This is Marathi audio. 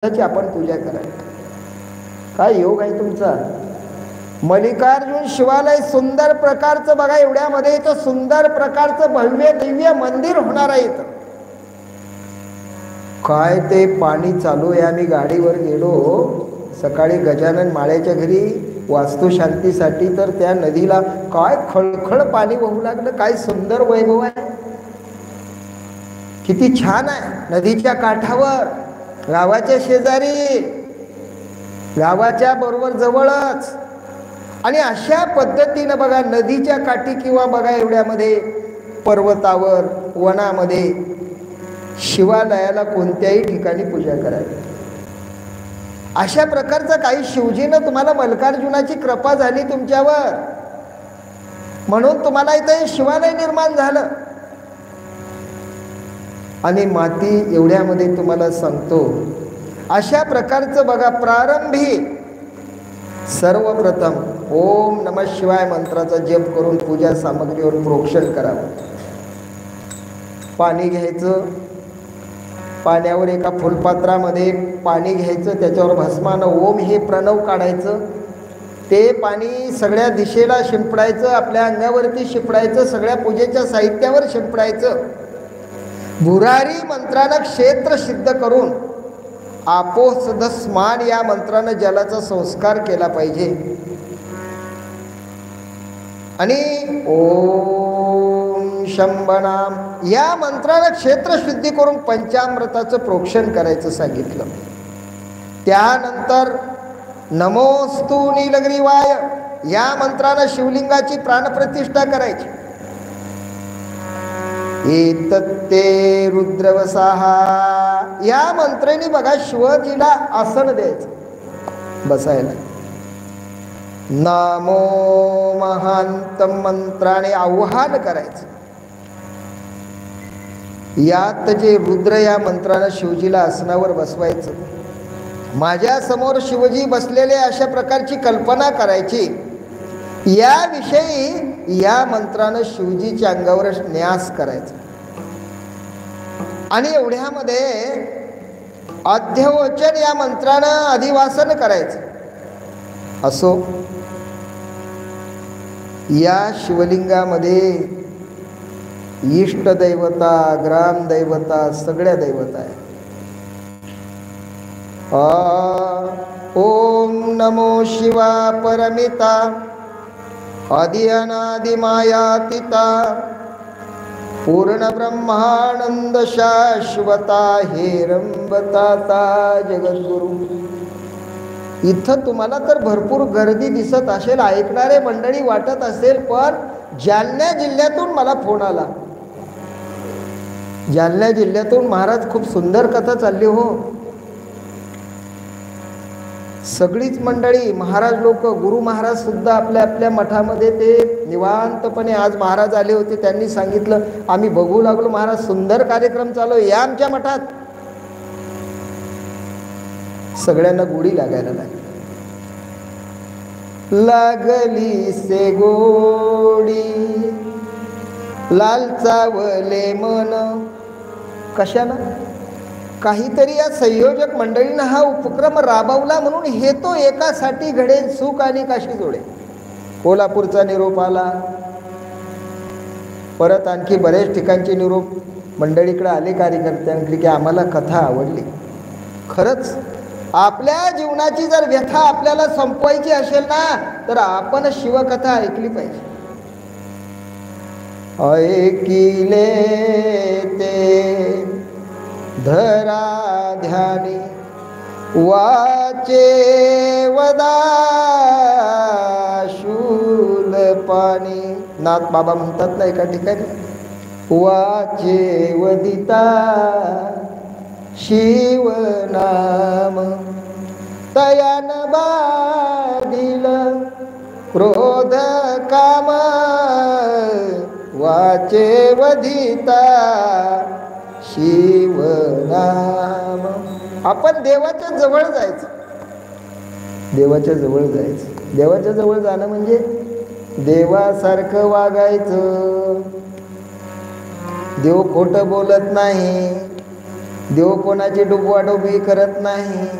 त्याची आपण पूजा करावी. काय योग आहे तुमचा. मल्लिकार्जुन शिवालय सुंदर प्रकारचं बघा, एवढ्यामध्ये इथं सुंदर प्रकारचं भव्य दिव्य मंदिर होणार आहे. इथं काय ते पाणी चालू आहे. आम्ही गाडीवर गेलो सकाळी गजानन माळ्याच्या घरी वास्तुशांतीसाठी, तर त्या नदीला काय खळखळ पाणी वाहू लागलं. काय सुंदर वैभव आहे, किती छान आहे. नदीच्या काठावर, गावाच्या शेजारी, गावाच्या बरोबर जवळच. आणि अशा पद्धतीनं बघा नदीच्या काठी किंवा बघा एवढ्यामध्ये पर्वतावर वनामध्ये शिवालयाला कोणत्याही ठिकाणी पूजा करावी. अशा प्रकारचं काही शिवजीनं तुम्हाला मल्लिकार्जुनाची कृपा झाली तुमच्यावर, म्हणून तुम्हाला इथे शिवालय निर्माण झालं. आणि माती एवढ्यामध्ये तुम्हाला सांगतो अशा प्रकारचं बघा प्रारंभी सर्वप्रथम ओम नमः शिवाय मंत्राचा जप करून पूजा सामग्रीवर प्रोक्षण करावं. पाणी घ्यायचं, पाण्यावर एका फुलपात्रामध्ये पाणी घ्यायचं, त्याच्यावर भस्मानं ओम हे प्रणव काढायचं. ते पाणी सगळ्या दिशेला शिंपडायचं, आपल्या अंगावरती शिंपडायचं, सगळ्या पूजेच्या साहित्यावर शिंपडायचं. भुरारी मंत्रानं क्षेत्र सिद्ध करून आपोसद स्मान या मंत्रानं जलाचा संस्कार केला पाहिजे. आणि ओम शंभनाम या मंत्रानं क्षेत्रशुद्धी करून पंचामृताचं प्रोक्षण करायचं सांगितलं. त्यानंतर नमोस्तु नीलग्रीवाय या मंत्रानं शिवलिंगाची प्राणप्रतिष्ठा करायची. एतत्ते रुद्रवसाहा या मंत्राने बघा शिवजीला आसन द्यायचं बसायला. नामो महांतम मंत्राने आव्हान करायचं. यात जे रुद्र या मंत्रानं शिवजीला आसनावर बसवायचं. माझ्या समोर शिवजी बसलेले अशा प्रकारची कल्पना करायची. याविषयी या मंत्रानं शिवजीच्या अंगावर न्यास करायचा. आणि एवढ्यामध्ये अध्यवचन या मंत्रानं अधिवासन करायचं. असो या शिवलिंगामध्ये इष्टदैवता, ग्रामदैवता, सगळ्या दैवता आहे. ओम नमो शिवा परमिता आदि अनादि मायातीता पूर्ण ब्रह्मानंद शाश्वता हेरंबताता जगद्गुरु. इथं तुम्हाला तर भरपूर गर्दी दिसत असेल, ऐकणारे मंडळी वाटत असेल, पण जालना जिल्ह्यातून मला फोन आला. जालना जिल्ह्यातून महाराज खूप सुंदर कथा चालली हो. सगळीच मंडळी, महाराज लोक, गुरु महाराज सुद्धा आपल्या आपल्या मठामध्ये ते निवांतपणे. आज महाराज आले होते, त्यांनी सांगितलं आम्ही बघू लागलो महाराज सुंदर कार्यक्रम चालू आहे या आमच्या मठात. सगळ्यांना गोडी लागायला लागली से गोडी लालचावले मन. कशानं? काहीतरी या संयोजक मंडळीनं हा उपक्रम राबवला म्हणून. हे तो एकासाठी घडेल सुख आणि काशी जोडे. कोल्हापूरचा निरोप आला, परत आणखी बरेच ठिकाणचे निरोप मंडळीकडे आले कार्यकर्त्यांकडे की आम्हाला कथा आवडली. खरंच आपल्या जीवनाची जर व्यथा आपल्याला संपवायची असेल ना, तर आपण शिवकथा ऐकली पाहिजे. ऐकिले ते धरा ध्यानी वाचे वदा शूल पाणी. नाथ बाबा म्हणतात ना एका ठिकाणी, वाचे वदिता शिवनाम तयान बाधिल क्रोध काम वाचे वदिता शिवनाम. आपण देवाच्या जवळ जायचं, देवाच्या जवळ जायचं. देवाच्या जवळ जाणं म्हणजे देवासारखं वागायचं. देव खोटं बोलत नाही, देव कोणाची डुबवाडुबी करत नाही.